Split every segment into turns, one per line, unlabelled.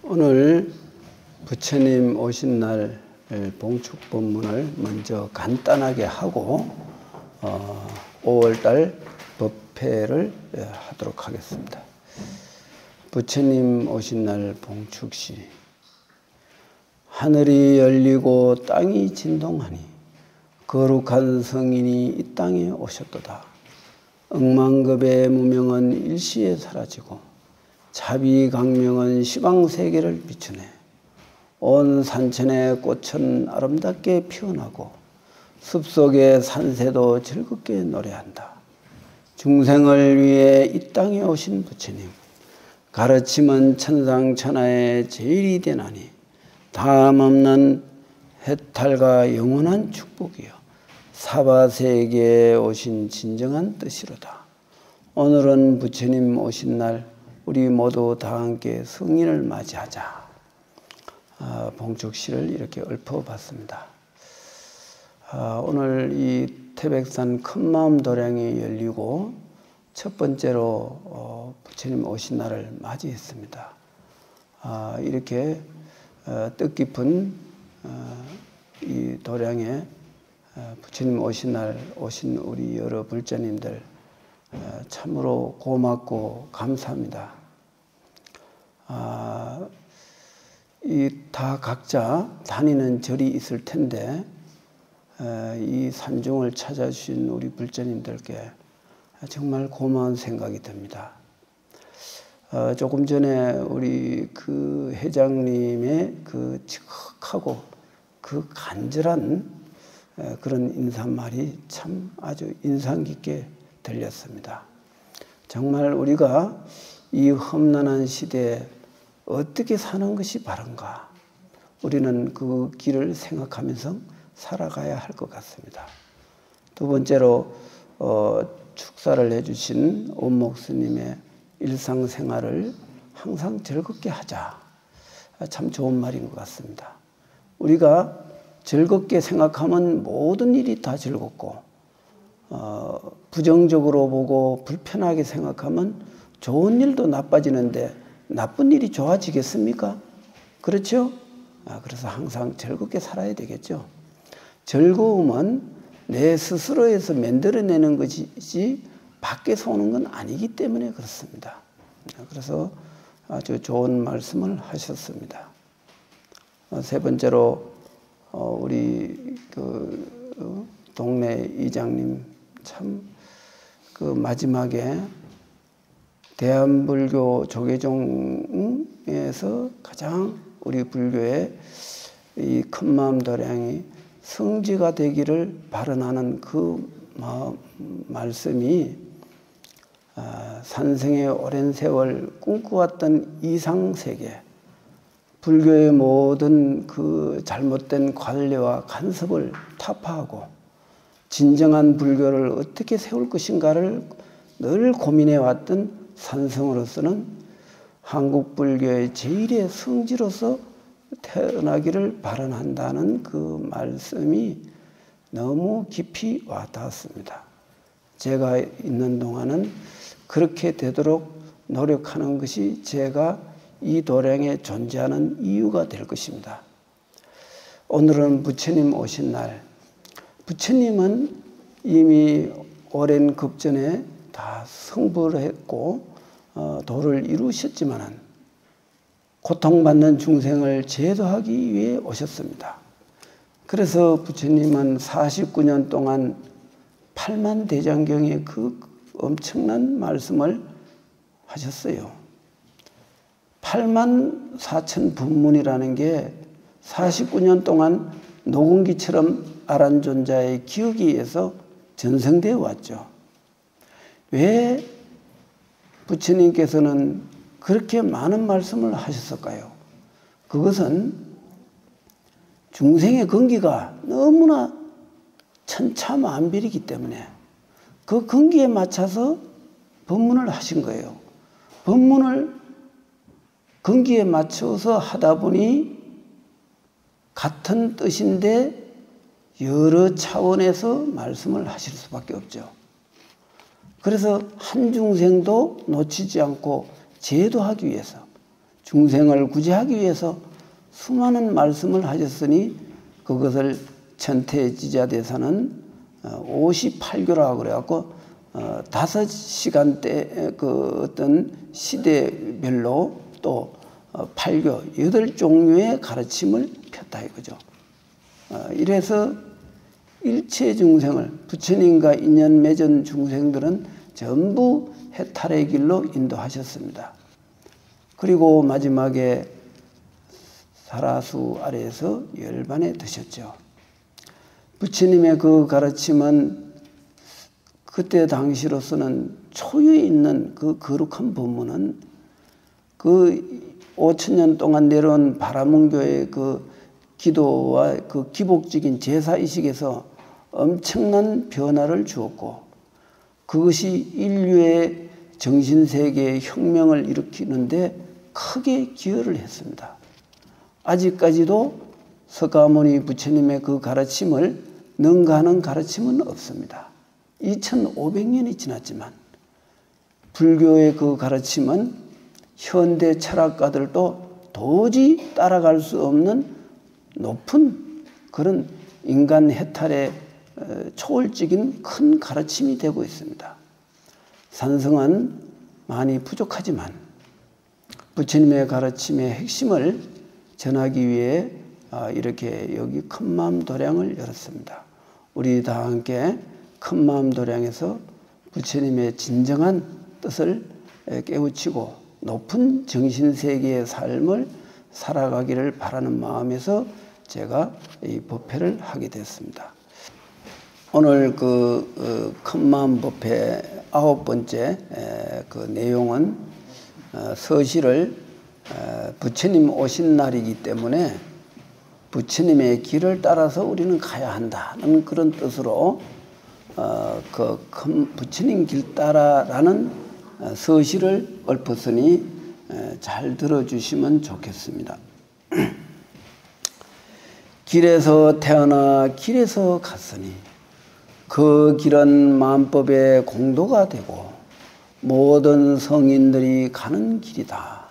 오늘 부처님 오신 날 봉축 법문을 먼저 간단하게 하고 5월달 법회를 하도록 하겠습니다. 부처님 오신 날 봉축시. 하늘이 열리고 땅이 진동하니 거룩한 성인이 이 땅에 오셨도다. 억만급의 무명은 일시에 사라지고 자비강명은 시방세계를 비추네. 온 산천의 꽃은 아름답게 피어나고 숲속의 산새도 즐겁게 노래한다. 중생을 위해 이 땅에 오신 부처님, 가르침은 천상천하의 제일이 되나니 다함없는 해탈과 영원한 축복이요 사바세계에 오신 진정한 뜻이로다. 오늘은 부처님 오신 날 우리 모두 다 함께 성인을 맞이하자. 봉축시를 이렇게 읊어봤습니다. 오늘 이 태백산 큰마음 도량이 열리고 첫 번째로 부처님 오신 날을 맞이했습니다. 이렇게 뜻깊은 이 도량에 부처님 오신 날 오신 우리 여러 불자님들 참으로 고맙고 감사합니다. 이 다 각자 다니는 절이 있을 텐데 이 산중을 찾아주신 우리 불자님들께 정말 고마운 생각이 듭니다. 조금 전에 우리 그 회장님의 그 지극하고 그 간절한 그런 인사말이 참 아주 인상 깊게 들렸습니다. 정말 우리가 이 험난한 시대에 어떻게 사는 것이 바른가? 우리는 그 길을 생각하면서 살아가야 할 것 같습니다. 두 번째로 축사를 해주신 원목 스님의 일상생활을 항상 즐겁게 하자. 참 좋은 말인 것 같습니다. 우리가 즐겁게 생각하면 모든 일이 다 즐겁고 부정적으로 보고 불편하게 생각하면 좋은 일도 나빠지는데 나쁜 일이 좋아지겠습니까? 그렇죠? 그래서 항상 즐겁게 살아야 되겠죠. 즐거움은 내 스스로에서 만들어내는 것이지 밖에서 오는 건 아니기 때문에 그렇습니다. 그래서 아주 좋은 말씀을 하셨습니다. 세 번째로 우리 그 동네 이장님 참 그 마지막에 대한불교 조계종에서 가장 우리 불교의 이 큰마음 도량이 성지가 되기를 발언하는 그 말씀이 산생의 오랜 세월 꿈꿔왔던 이상세계, 불교의 모든 그 잘못된 관례와 간섭을 타파하고 진정한 불교를 어떻게 세울 것인가를 늘 고민해왔던 산성으로서는 한국 불교의 제일의 성지로서 태어나기를 바라한다는 그 말씀이 너무 깊이 와닿았습니다. 제가 있는 동안은 그렇게 되도록 노력하는 것이 제가 이 도량에 존재하는 이유가 될 것입니다. 오늘은 부처님 오신 날. 부처님은 이미 오랜 급전에 다 성불을 했고 도를 이루셨지만 고통받는 중생을 제도하기 위해 오셨습니다. 그래서 부처님은 49년 동안 8만 대장경의 그 엄청난 말씀을 하셨어요. 8만 4천 법문이라는 게 49년 동안 녹음기처럼 아란존자의 기억에 의해서 전승되어 왔죠. 왜 부처님께서는 그렇게 많은 말씀을 하셨을까요? 그것은 중생의 근기가 너무나 천차만별이기 때문에 그 근기에 맞춰서 법문을 하신 거예요. 법문을 근기에 맞춰서 하다 보니 같은 뜻인데 여러 차원에서 말씀을 하실 수밖에 없죠. 그래서 한 중생도 놓치지 않고 제도하기 위해서 중생을 구제하기 위해서 수많은 말씀을 하셨으니 그것을 천태지자대사는 58교라고 그래갖고 5시간대 그 어떤 시대별로 또 8교 8종류의 가르침을 폈다 이거죠. 이래서 일체 중생을 부처님과 인연 맺은 중생들은 전부 해탈의 길로 인도하셨습니다. 그리고 마지막에 사라수 아래에서 열반에 드셨죠. 부처님의 그 가르침은 그때 당시로서는 초유에 있는 그 거룩한 법문은 그 5000년 동안 내려온 바라문교의 그 기도와 그 기복적인 제사의식에서 엄청난 변화를 주었고 그것이 인류의 정신세계의 혁명을 일으키는데 크게 기여를 했습니다. 아직까지도 석가모니 부처님의 그 가르침을 능가하는 가르침은 없습니다. 2500년이 지났지만 불교의 그 가르침은 현대 철학가들도 도저히 따라갈 수 없는 높은 그런 인간 해탈의 초월적인 큰 가르침이 되고 있습니다. 산성은 많이 부족하지만 부처님의 가르침의 핵심을 전하기 위해 이렇게 여기 큰마음 도량을 열었습니다. 우리 다 함께 큰마음 도량에서 부처님의 진정한 뜻을 깨우치고 높은 정신세계의 삶을 살아가기를 바라는 마음에서 제가 이 법회를 하게 됐습니다. 오늘 그 큰마음 법회 9번째 그 내용은 서시를 부처님 오신 날이기 때문에 부처님의 길을 따라서 우리는 가야 한다는 그런 뜻으로 그 부처님 길 따라라는 서시를 읊었으니 잘 들어주시면 좋겠습니다. 길에서 태어나 길에서 갔으니 그 길은 만법의 공도가 되고 모든 성인들이 가는 길이다.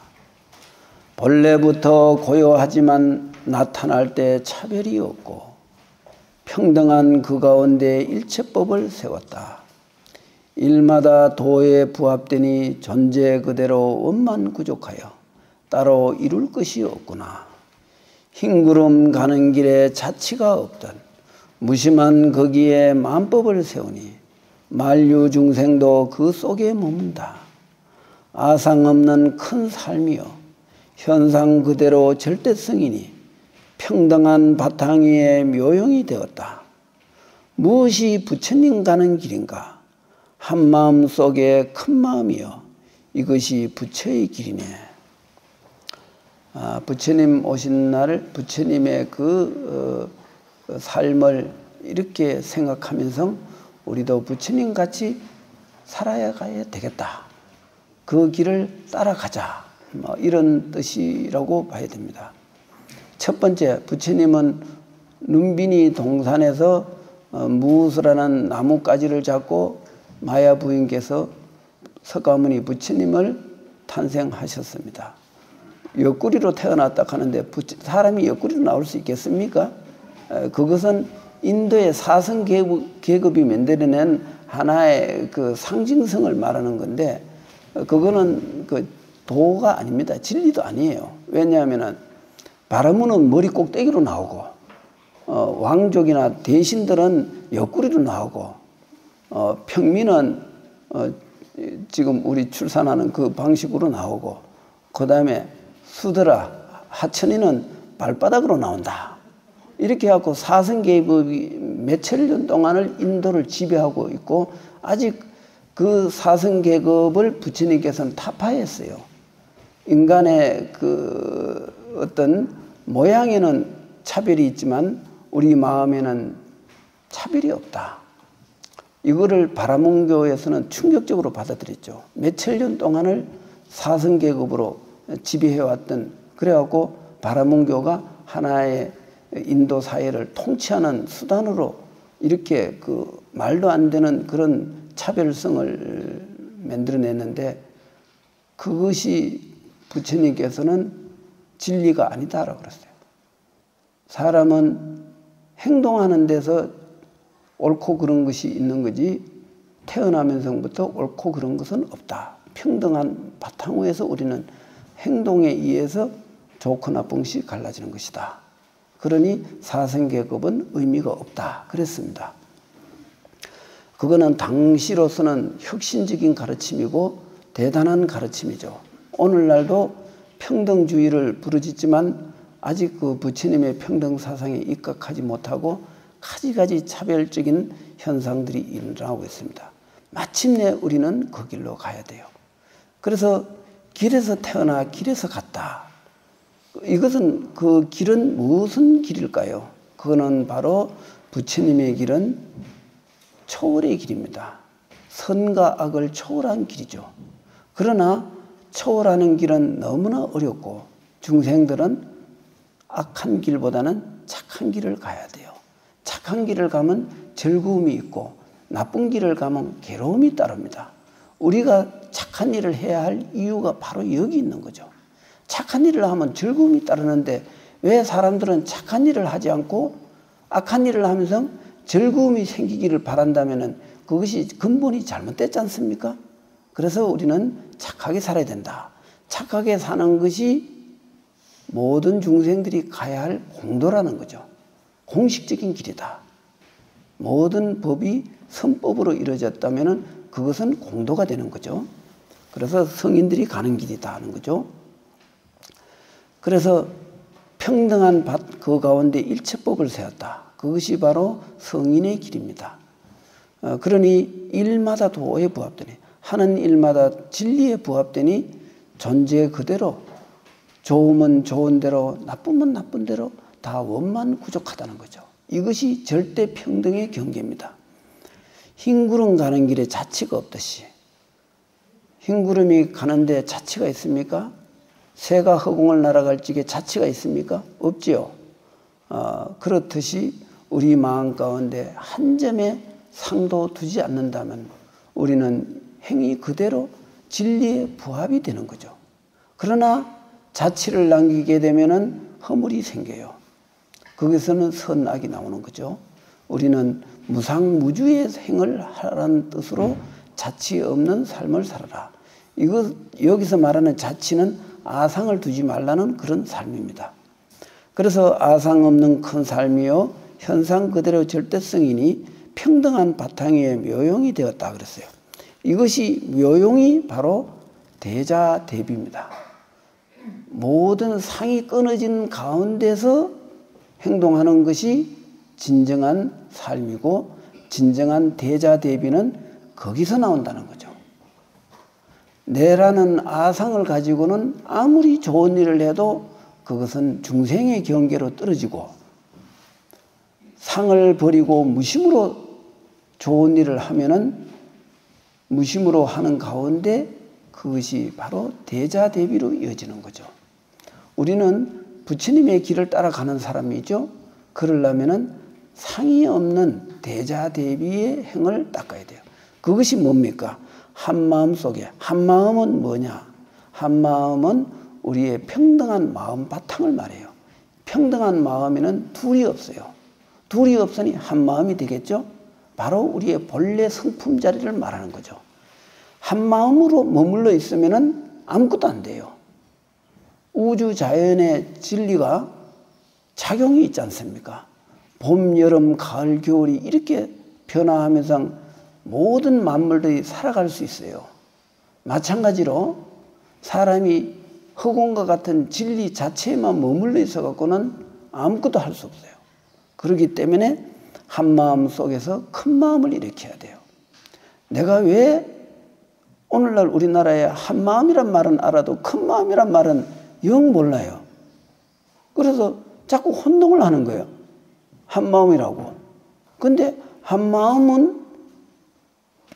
본래부터 고요하지만 나타날 때 차별이 없고 평등한 그 가운데 일체법을 세웠다. 일마다 도에 부합되니 존재 그대로 원만구족하여 따로 이룰 것이 없구나. 흰구름 가는 길에 자치가 없던 무심한 거기에 만법을 세우니 만류 중생도 그 속에 머문다. 아상 없는 큰 삶이요 현상 그대로 절대성이니 평등한 바탕 위에 묘용이 되었다. 무엇이 부처님 가는 길인가? 한 마음 속에 큰 마음이요 이것이 부처의 길이네. 부처님 오신 날 부처님의 그 삶을 이렇게 생각하면서 우리도 부처님 같이 살아야 가야 되겠다. 그 길을 따라가자. 이런 뜻이라고 봐야 됩니다. 첫 번째, 부처님은 눈비니 동산에서 무우수라는 나뭇가지를 잡고 마야 부인께서 석가모니 부처님을 탄생하셨습니다. 옆구리로 태어났다 하는데 사람이 옆구리로 나올 수 있겠습니까? 그것은 인도의 사성 계급이 만들어낸 하나의 그 상징성을 말하는 건데 그거는 그 도가 아닙니다. 진리도 아니에요. 왜냐하면 바라문은 머리 꼭대기로 나오고 왕족이나 대신들은 옆구리로 나오고 평민은 지금 우리 출산하는 그 방식으로 나오고 그 다음에 수드라 하천이는 발바닥으로 나온다. 이렇게 해갖고 사성계급이 몇천 년 동안을 인도를 지배하고 있고 아직 그 사성계급을 부처님께서는 타파했어요. 인간의 그 어떤 모양에는 차별이 있지만 우리 마음에는 차별이 없다. 이거를 바라문교에서는 충격적으로 받아들였죠. 몇천 년 동안을 사성계급으로 지배해왔던 그래갖고 바라문교가 하나의 인도 사회를 통치하는 수단으로 이렇게 그 말도 안 되는 그런 차별성을 만들어냈는데 그것이 부처님께서는 진리가 아니다라고 그랬어요. 사람은 행동하는 데서 옳고 그런 것이 있는 거지 태어나면서부터 옳고 그런 것은 없다. 평등한 바탕 위에서 우리는 행동에 의해서 좋고 나쁜 것이 갈라지는 것이다. 그러니 사생계급은 의미가 없다. 그랬습니다. 그거는 당시로서는 혁신적인 가르침이고 대단한 가르침이죠. 오늘날도 평등주의를 부르짖지만 아직 그 부처님의 평등 사상에 입각하지 못하고 가지가지 차별적인 현상들이 일어나고 있습니다. 마침내 우리는 그 길로 가야 돼요. 그래서 길에서 태어나 길에서 갔다. 이것은 그 길은 무슨 길일까요? 그거는 바로 부처님의 길은 초월의 길입니다. 선과 악을 초월한 길이죠. 그러나 초월하는 길은 너무나 어렵고 중생들은 악한 길보다는 착한 길을 가야 돼요. 착한 길을 가면 즐거움이 있고 나쁜 길을 가면 괴로움이 따릅니다. 우리가 착한 일을 해야 할 이유가 바로 여기 있는 거죠. 착한 일을 하면 즐거움이 따르는데 왜 사람들은 착한 일을 하지 않고 악한 일을 하면서 즐거움이 생기기를 바란다면 그것이 근본이 잘못됐지 않습니까? 그래서 우리는 착하게 살아야 된다. 착하게 사는 것이 모든 중생들이 가야 할 공도라는 거죠. 공식적인 길이다. 모든 법이 선법으로 이루어졌다면 그것은 공도가 되는 거죠. 그래서 성인들이 가는 길이다 하는 거죠. 그래서 평등한 그 가운데 일체법을 세웠다. 그것이 바로 성인의 길입니다. 그러니 일마다 도에 부합되니 하는 일마다 진리에 부합되니 존재 그대로 좋으면 좋은 대로 나쁘면 나쁜 대로 다 원만구족하다는 거죠. 이것이 절대 평등의 경계입니다. 흰 구름 가는 길에 자치가 없듯이 흰 구름이 가는데 자치가 있습니까? 새가 허공을 날아갈 적에 자치가 있습니까? 없지요. 그렇듯이 우리 마음 가운데 한 점의 상도 두지 않는다면 우리는 행위 그대로 진리에 부합이 되는 거죠. 그러나 자치를 남기게 되면은 허물이 생겨요. 거기서는 선악이 나오는 거죠. 우리는 무상무주의 행을 하라는 뜻으로 자치 없는 삶을 살아라. 여기서 말하는 자치는 아상을 두지 말라는 그런 삶입니다. 그래서 아상 없는 큰 삶이요 현상 그대로 절대성이니 평등한 바탕 위에 묘용이 되었다 그랬어요. 이것이 묘용이 바로 대자대비입니다. 모든 상이 끊어진 가운데서 행동하는 것이 진정한 삶이고 진정한 대자대비는 거기서 나온다는 거죠. 내라는 아상을 가지고는 아무리 좋은 일을 해도 그것은 중생의 경계로 떨어지고 상을 버리고 무심으로 좋은 일을 하면은 무심으로 하는 가운데 그것이 바로 대자대비로 이어지는 거죠. 우리는 부처님의 길을 따라가는 사람이죠. 그러려면은 상이 없는 대자대비의 행을 닦아야 돼요. 그것이 뭡니까? 한마음 속에 한마음은 뭐냐? 한마음은 우리의 평등한 마음 바탕을 말해요. 평등한 마음에는 둘이 없어요. 둘이 없으니 한마음이 되겠죠? 바로 우리의 본래 성품 자리를 말하는 거죠. 한마음으로 머물러 있으면 아무것도 안 돼요. 우주 자연의 진리가 작용이 있지 않습니까? 봄, 여름, 가을, 겨울이 이렇게 변화하면서 모든 만물들이 살아갈 수 있어요. 마찬가지로 사람이 허공과 같은 진리 자체에만 머물러 있어 갖고는 아무것도 할 수 없어요. 그렇기 때문에 한 마음 속에서 큰 마음을 일으켜야 돼요. 내가 왜 오늘날 우리나라에 한 마음이란 말은 알아도 큰 마음이란 말은 영 몰라요. 그래서 자꾸 혼동을 하는 거예요. 한 마음이라고. 근데 한 마음은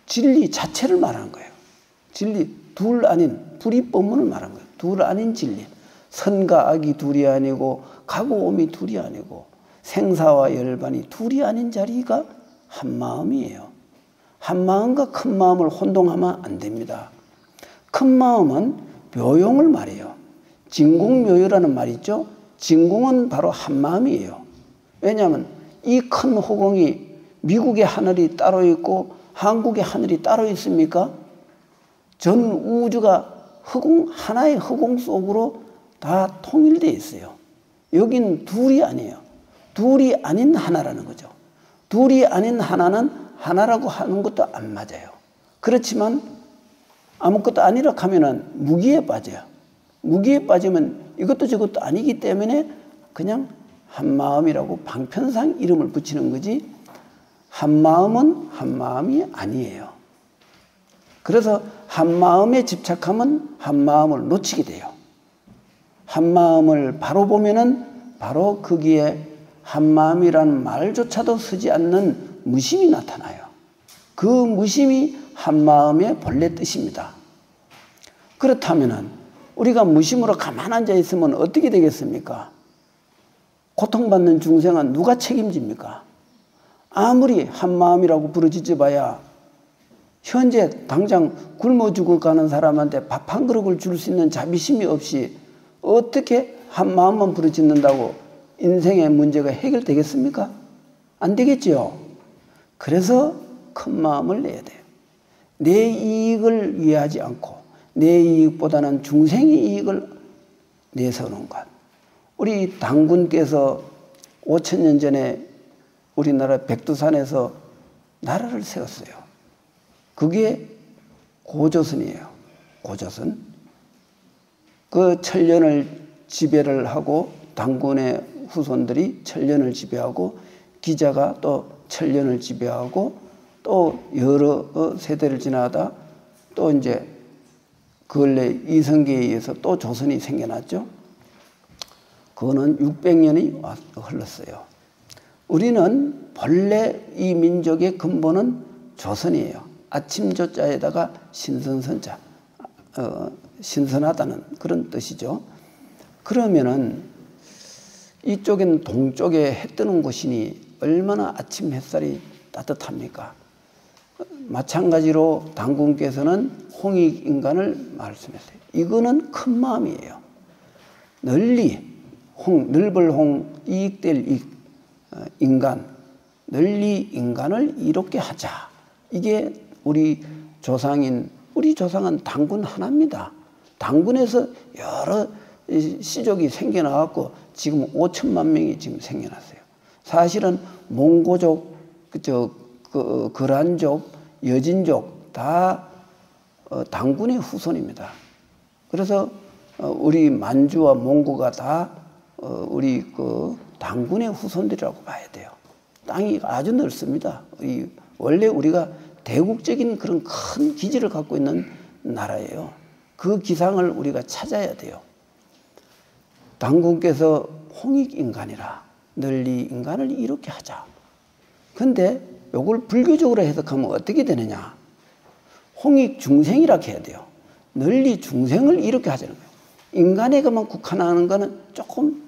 진리 자체를 말하는 거예요. 진리 둘 아닌 불이법문을 말하는 거예요. 둘 아닌 진리. 선과 악이 둘이 아니고 가고 오미 둘이 아니고 생사와 열반이 둘이 아닌 자리가 한 마음이에요. 한 마음과 큰 마음을 혼동하면 안 됩니다. 큰 마음은 묘용을 말해요. 진공묘유라는 말이 있죠. 진공은 바로 한마음이에요. 왜냐하면 이 큰 허공이 미국의 하늘이 따로 있고 한국의 하늘이 따로 있습니까? 전 우주가 하나의 허공 속으로 다 통일되어 있어요. 여긴 둘이 아니에요. 둘이 아닌 하나라는 거죠. 둘이 아닌 하나는 하나라고 하는 것도 안 맞아요. 그렇지만 아무것도 아니라 하면은 무기에 빠져요. 무기에 빠지면 이것도 저것도 아니기 때문에 그냥 한마음이라고 방편상 이름을 붙이는 거지, 한마음은 한마음이 아니에요. 그래서 한마음에 집착하면 한마음을 놓치게 돼요. 한마음을 바로 보면은 바로 거기에 한마음이라는 말조차도 쓰지 않는 무심이 나타나요. 그 무심이 한마음의 본래 뜻입니다. 그렇다면은 우리가 무심으로 가만 앉아 있으면 어떻게 되겠습니까? 고통받는 중생은 누가 책임집니까? 아무리 한마음이라고 부르짖어 봐야 현재 당장 굶어 죽어가는 사람한테 밥 한 그릇을 줄 수 있는 자비심이 없이 어떻게 한마음만 부르짖는다고 인생의 문제가 해결되겠습니까? 안 되겠지요. 그래서 큰 마음을 내야 돼요. 내 이익을 위하지 않고 내 이익보다는 중생의 이익을 내세우는 것. 우리 당군께서 5,000년 전에 우리나라 백두산에서 나라를 세웠어요. 그게 고조선이에요. 고조선. 그 천년을 지배를 하고 당군의 후손들이 천년을 지배하고 기자가 또 천년을 지배하고 또 여러 세대를 지나다 또 이제 근래 이성계에 의해서 또 조선이 생겨났죠. 그거는 600년이 흘렀어요. 우리는 본래 이 민족의 근본은 조선이에요. 아침조자에다가 신선선자, 신선하다는 그런 뜻이죠. 그러면은 이쪽엔 동쪽에 해 뜨는 곳이니 얼마나 아침 햇살이 따뜻합니까? 마찬가지로 당군께서는 홍익인간을 말씀했어요. 이거는 큰 마음이에요. 널리 늙을 홍 이익될 인간, 널리 인간을 이롭게 하자. 이게 우리 조상은 당군 하나입니다. 당군에서 여러 시족이 생겨나갖고 지금 5천만 명이 지금 생겨났어요. 사실은 몽고족, 거란족, 여진족 다 당군의 후손입니다. 그래서 우리 만주와 몽고가 다 우리 당군의 후손들이라고 봐야 돼요. 땅이 아주 넓습니다. 원래 우리가 대국적인 그런 큰 기지를 갖고 있는 나라예요. 그 기상을 우리가 찾아야 돼요. 당군께서 홍익인간이라 널리 인간을 이렇게 하자. 근데 이걸 불교적으로 해석하면 어떻게 되느냐. 홍익중생이라 해야 돼요. 널리 중생을 이렇게 하자는 거예요. 인간에게만 국한하는 거는 조금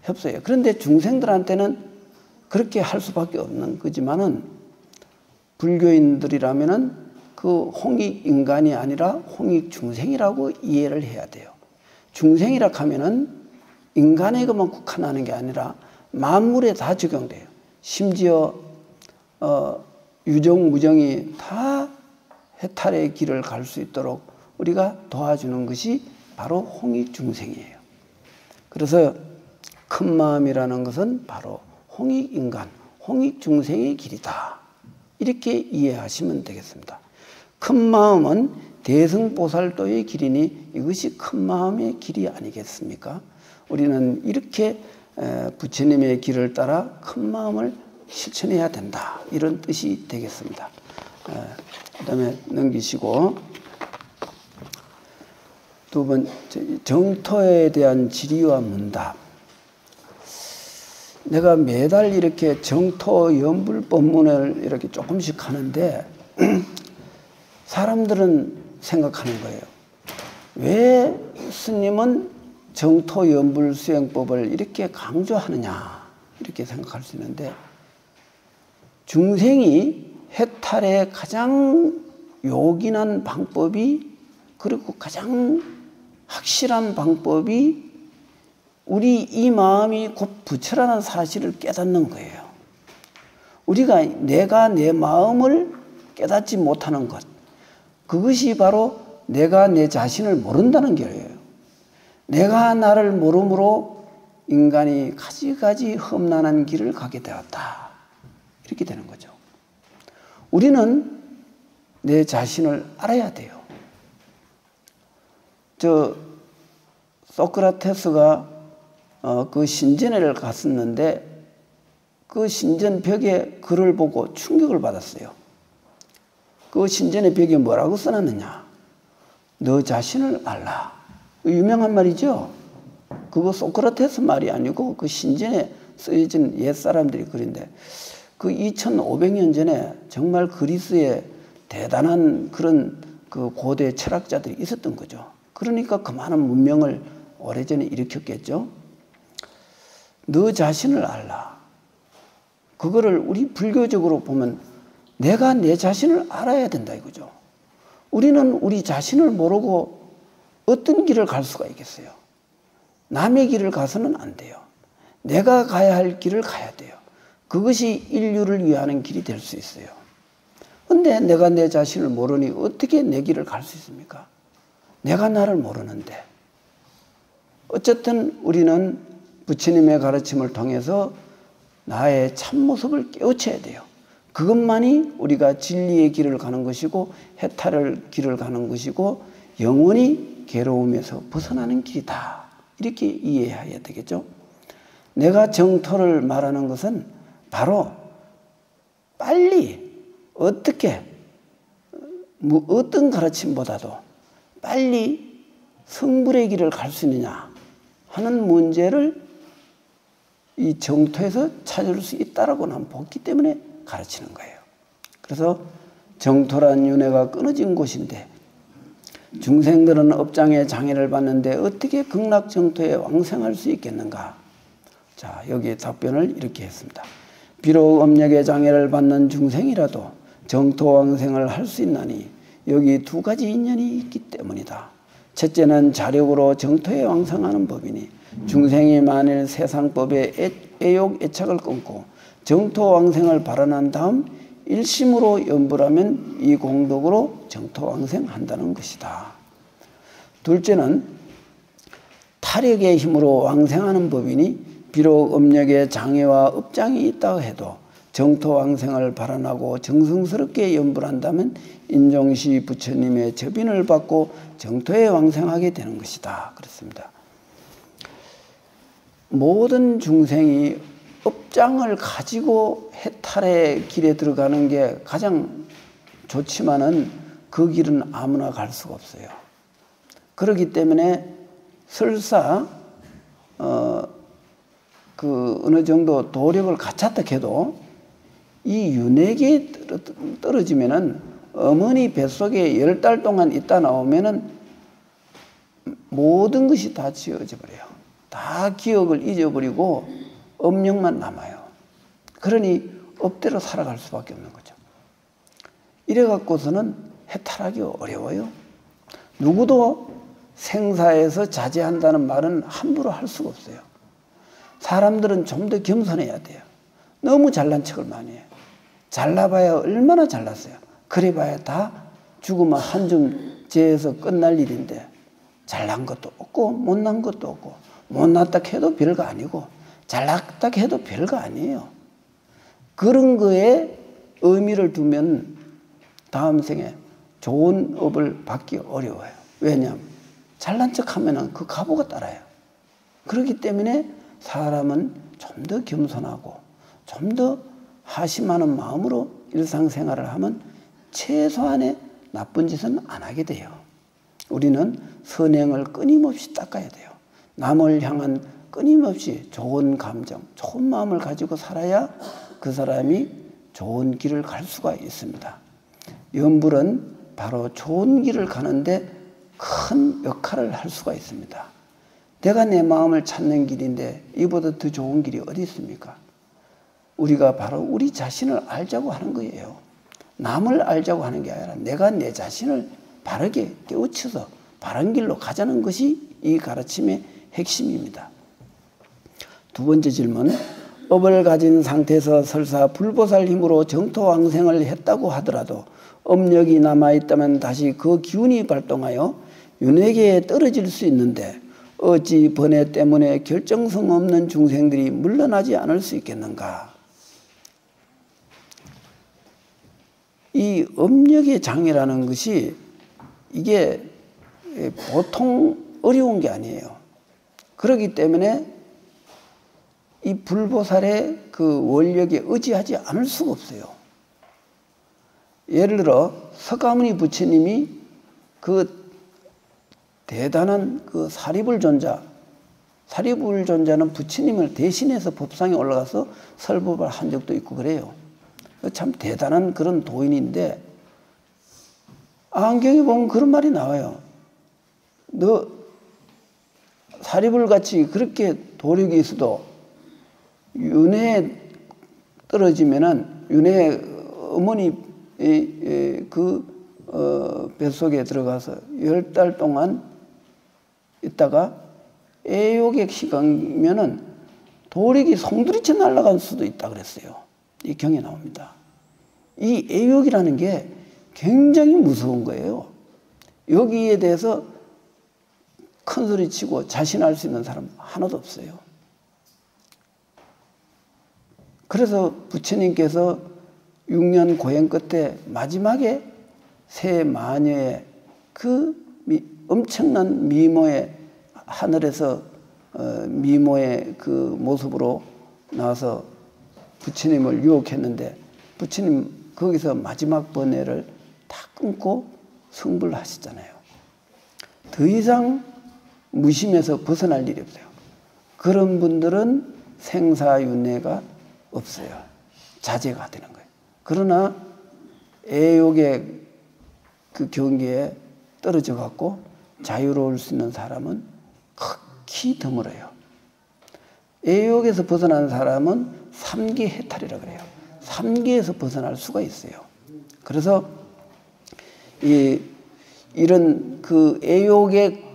협소해요. 그런데 중생들한테는 그렇게 할 수밖에 없는 거지만은 불교인들이라면은 그 홍익인간이 아니라 홍익중생이라고 이해를 해야 돼요. 중생이라 하면은 인간에게만 국한하는 게 아니라 만물에 다 적용돼요. 심지어 유정, 무정이 다 해탈의 길을 갈 수 있도록 우리가 도와주는 것이 바로 홍익중생이에요. 그래서 큰 마음이라는 것은 바로 홍익인간, 홍익중생의 길이다. 이렇게 이해하시면 되겠습니다. 큰 마음은 대승보살도의 길이니 이것이 큰 마음의 길이 아니겠습니까? 우리는 이렇게 부처님의 길을 따라 큰 마음을 실천해야 된다. 이런 뜻이 되겠습니다. 그 다음에 넘기시고 두 번째, 정토에 대한 질의와 문답. 내가 매달 이렇게 정토 연불 법문을 이렇게 조금씩 하는데 사람들은 생각하는 거예요. 왜 스님은 정토 연불 수행법을 이렇게 강조하느냐 이렇게 생각할 수 있는데 중생이 해탈의 가장 요긴한 방법이 그리고 가장 확실한 방법이 우리 이 마음이 곧 부처라는 사실을 깨닫는 거예요. 우리가 내가 내 마음을 깨닫지 못하는 것, 그것이 바로 내가 내 자신을 모른다는 거예요. 내가 나를 모름으로 인간이 가지가지 험난한 길을 가게 되었다. 이렇게 되는 거죠. 우리는 내 자신을 알아야 돼요. 소크라테스가 그 신전에를 갔었는데 그 신전 벽에 글을 보고 충격을 받았어요. 그 신전의 벽에 뭐라고 써놨느냐? 너 자신을 알라. 유명한 말이죠. 그거 소크라테스 말이 아니고 그 신전에 쓰여진 옛사람들이 글인데 그 2500년 전에 정말 그리스에 대단한 그런 그 고대 철학자들이 있었던 거죠. 그러니까 그 많은 문명을 오래전에 일으켰겠죠. 너 자신을 알라. 그거를 우리 불교적으로 보면 내가 내 자신을 알아야 된다 이거죠. 우리는 우리 자신을 모르고 어떤 길을 갈 수가 있겠어요? 남의 길을 가서는 안 돼요. 내가 가야 할 길을 가야 돼요. 그것이 인류를 위하는 길이 될 수 있어요. 그런데 내가 내 자신을 모르니 어떻게 내 길을 갈 수 있습니까? 내가 나를 모르는데. 어쨌든 우리는 부처님의 가르침을 통해서 나의 참모습을 깨우쳐야 돼요. 그것만이 우리가 진리의 길을 가는 것이고 해탈의 길을 가는 것이고 영원히 괴로움에서 벗어나는 길이다. 이렇게 이해해야 되겠죠. 내가 정토를 말하는 것은 바로 빨리 어떻게 어떤 가르침보다도 빨리 성불의 길을 갈 수 있느냐 하는 문제를 이 정토에서 찾을 수 있다라고 난 보기 때문에 가르치는 거예요. 그래서 정토란 윤회가 끊어진 곳인데 중생들은 업장의 장애를 받는데 어떻게 극락정토에 왕생할 수 있겠는가? 자, 여기에 답변을 이렇게 했습니다. 비록 업력의 장애를 받는 중생이라도 정토 왕생을 할 수 있나니 여기 두 가지 인연이 있기 때문이다. 첫째는 자력으로 정토에 왕생하는 법이니 중생이 만일 세상법의 애욕 애착을 끊고 정토 왕생을 발언한 다음 일심으로 염불하면 이 공덕으로 정토 왕생한다는 것이다. 둘째는 타력의 힘으로 왕생하는 법이니 비록 업력의 장애와 업장이 있다고 해도 정토 왕생을 발언하고 정성스럽게 염불한다면 인종시 부처님의 접인을 받고 정토에 왕생하게 되는 것이다. 그렇습니다. 모든 중생이 업장을 가지고 해탈의 길에 들어가는 게 가장 좋지만은 그 길은 아무나 갈 수가 없어요. 그렇기 때문에 설사 어느 정도 도력을 갖췄다 해도 이 윤회기에 떨어지면은 어머니 뱃속에 10달 동안 있다 나오면은 모든 것이 다 지워져 버려요. 다 기억을 잊어버리고 업력만 남아요. 그러니 업대로 살아갈 수밖에 없는 거죠. 이래 갖고서는 해탈하기 어려워요. 누구도 생사에서 자제한다는 말은 함부로 할 수가 없어요. 사람들은 좀 더 겸손해야 돼요. 너무 잘난 척을 많이 해요. 잘나봐야 얼마나 잘났어요. 그래봐야 다 죽으면 한줌 재에서 끝날 일인데 잘난 것도 없고 못난 것도 없고 못났다 해도 별거 아니고 잘났다 해도 별거 아니에요. 그런 거에 의미를 두면 다음 생에 좋은 업을 받기 어려워요. 왜냐하면 잘난 척하면 그 가보가 따라요. 그렇기 때문에 사람은 좀 더 겸손하고 좀 더 하심하는 마음으로 일상생활을 하면 최소한의 나쁜 짓은 안 하게 돼요. 우리는 선행을 끊임없이 닦아야 돼요. 남을 향한 끊임없이 좋은 감정, 좋은 마음을 가지고 살아야 그 사람이 좋은 길을 갈 수가 있습니다. 염불은 바로 좋은 길을 가는데 큰 역할을 할 수가 있습니다. 내가 내 마음을 찾는 길인데 이보다 더 좋은 길이 어디 있습니까? 우리가 바로 우리 자신을 알자고 하는 거예요. 남을 알자고 하는 게 아니라 내가 내 자신을 바르게 깨우쳐서 바른 길로 가자는 것이 이 가르침의 핵심입니다. 두 번째 질문. 업을 가진 상태에서 설사 불보살 힘으로 정토왕생을 했다고 하더라도 업력이 남아있다면 다시 그 기운이 발동하여 윤회계에 떨어질 수 있는데 어찌 번뇌 때문에 결정성 없는 중생들이 물러나지 않을 수 있겠는가? 이 업력의 장애라는 것이 이게 보통 어려운 게 아니에요. 그렇기 때문에 이 불보살의 그 원력에 의지하지 않을 수가 없어요. 예를 들어 석가모니 부처님이 그 대단한 그 사리불존자는 부처님을 대신해서 법상에 올라가서 설법을 한 적도 있고 그래요. 참 대단한 그런 도인인데 안경에 보면 그런 말이 나와요. 너 사리불같이 그렇게 도력이 있어도 윤회에 떨어지면은 윤회 어머니 뱃속에 들어가서 10달 동안 있다가 애욕에 시간이면은 도력이 송두리째 날아갈 수도 있다 그랬어요. 이 경에 나옵니다. 이 애욕이라는 게 굉장히 무서운 거예요. 여기에 대해서 큰 소리 치고 자신할 수 있는 사람 하나도 없어요. 그래서 부처님께서 6년 고행 끝에 마지막에 새 마녀의 그 엄청난 미모의 하늘에서 미모의 그 모습으로 나와서 부처님을 유혹했는데 부처님 거기서 마지막 번뇌를 다 끊고 성불을 하셨잖아요. 더 이상 무심에서 벗어날 일이 없어요. 그런 분들은 생사윤회가 없어요. 자제가 되는 거예요. 그러나 애욕의 그 경계에 떨어져 갖고 자유로울 수 있는 사람은 극히 드물어요. 애욕에서 벗어난 사람은 삼계 해탈이라고 그래요. 삼계에서 벗어날 수가 있어요. 그래서 이런 그 애욕의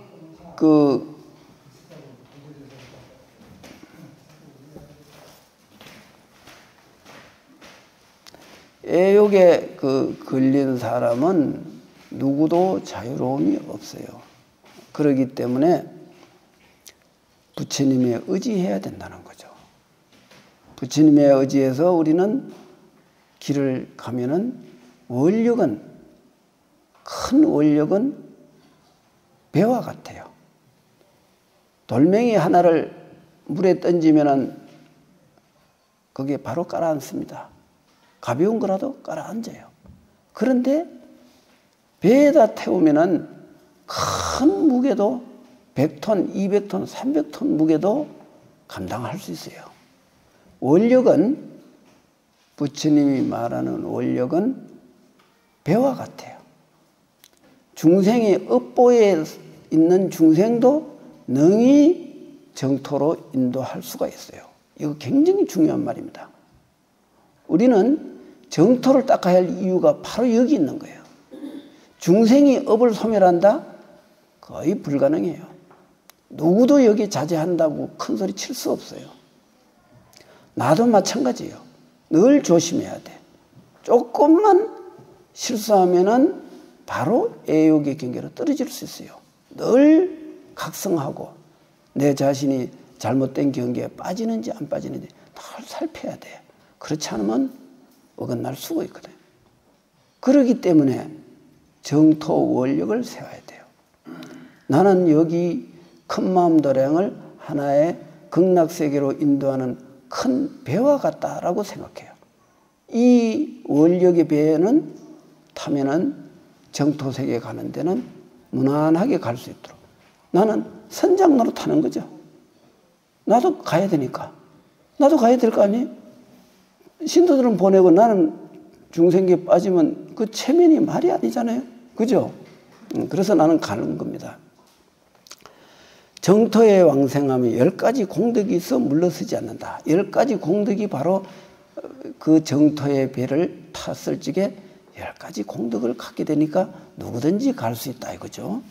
애욕에 걸린 사람은 누구도 자유로움이 없어요. 그렇기 때문에 부처님에 의지해야 된다는 거죠. 부처님에 의지해서 우리는 길을 가면은 큰 원력은 배와 같아요. 돌멩이 하나를 물에 던지면은 거기에 바로 깔아앉습니다. 가벼운 거라도 깔아앉아요. 그런데 배에다 태우면은 큰 무게도 100톤, 200톤, 300톤 무게도 감당할 수 있어요. 원력은 부처님이 말하는 원력은 배와 같아요. 중생의 업보에 있는 중생도 능히 정토로 인도할 수가 있어요. 이거 굉장히 중요한 말입니다. 우리는 정토를 닦아야 할 이유가 바로 여기 있는 거예요. 중생이 업을 소멸한다? 거의 불가능해요. 누구도 여기 자제한다고 큰 소리 칠 수 없어요. 나도 마찬가지예요. 늘 조심해야 돼. 조금만 실수하면은 바로 애욕의 경계로 떨어질 수 있어요. 늘 각성하고 내 자신이 잘못된 경계에 빠지는지 안 빠지는지 늘 살펴야 돼. 그렇지 않으면 어긋날 수가 있거든. 그렇기 때문에 정토 원력을 세워야 돼요. 나는 여기 큰마음 도량을 하나의 극락세계로 인도하는 큰 배와 같다라고 생각해요. 이 원력의 배는 타면은 정토세계에 가는 데는 무난하게 갈 수 있도록 나는 선장로로 타는 거죠. 나도 가야 되니까. 나도 가야 될 거 아니에요? 신도들은 보내고 나는 중생계에 빠지면 그 체면이 말이 아니잖아요. 그죠? 그래서 나는 가는 겁니다. 정토에 왕생하면 10가지 공덕이 있어 물러서지 않는다. 10가지 공덕이 바로 그 정토의 배를 탔을 적에 10가지 공덕을 갖게 되니까 누구든지 갈 수 있다 이거죠.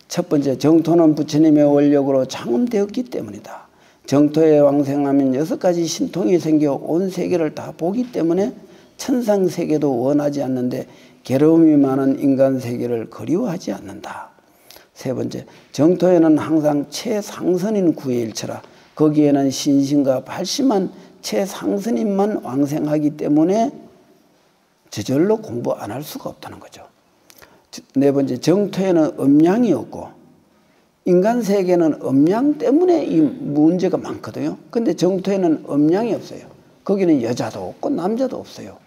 첫 번째, 정토는 부처님의 원력으로 장엄되었기 때문이다. 정토에 왕생하면 6가지 신통이 생겨 온 세계를 다 보기 때문에 천상 세계도 원하지 않는데 괴로움이 많은 인간 세계를 그리워하지 않는다. 세 번째, 정토에는 항상 최상선인 구해일체라 거기에는 신신과 발심한 최상선인만 왕생하기 때문에 저절로 공부 안 할 수가 없다는 거죠. 네 번째, 정토에는 음양이 없고 인간 세계는 음양 때문에 이 문제가 많거든요. 근데 정토에는 음양이 없어요. 거기는 여자도 없고 남자도 없어요.